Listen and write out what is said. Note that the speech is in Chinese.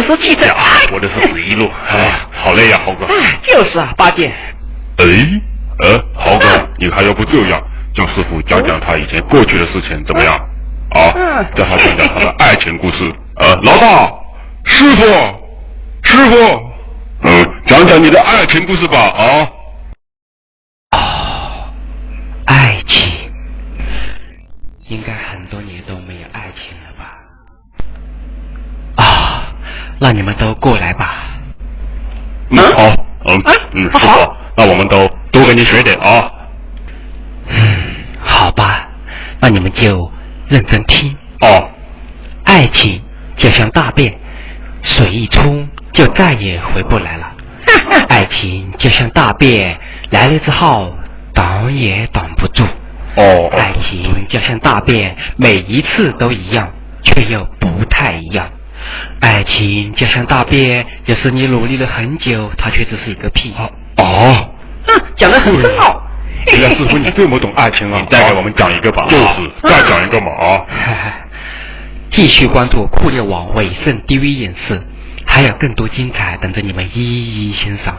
说汽车。我的是11路，好累呀，豪哥。就是啊，八戒。豪哥，你还要不这样，叫师傅讲讲他以前过去的事情怎么样？叫他讲讲他的爱情故事。老大，师傅，讲讲你的爱情故事吧。爱情，应该很多年都没有爱情了吧？那你们都过来吧。好，师傅，那我们都多给你学点啊。好吧，那你们就认真听。爱情就像大便，水一冲就再也回不来了。爱情就像大便，来了之后挡也挡不住。爱情就像大便，每一次都一样，却又不太一样。爱情就像大便，有时你努力了很久，它却只是一个屁。讲得很深奥。原来师傅你这么懂爱情啊！你再给我们讲一个吧。就是，再讲一个嘛。继续关注酷猎网伟盛 DV 演示，还有更多精彩等着你们一一欣赏。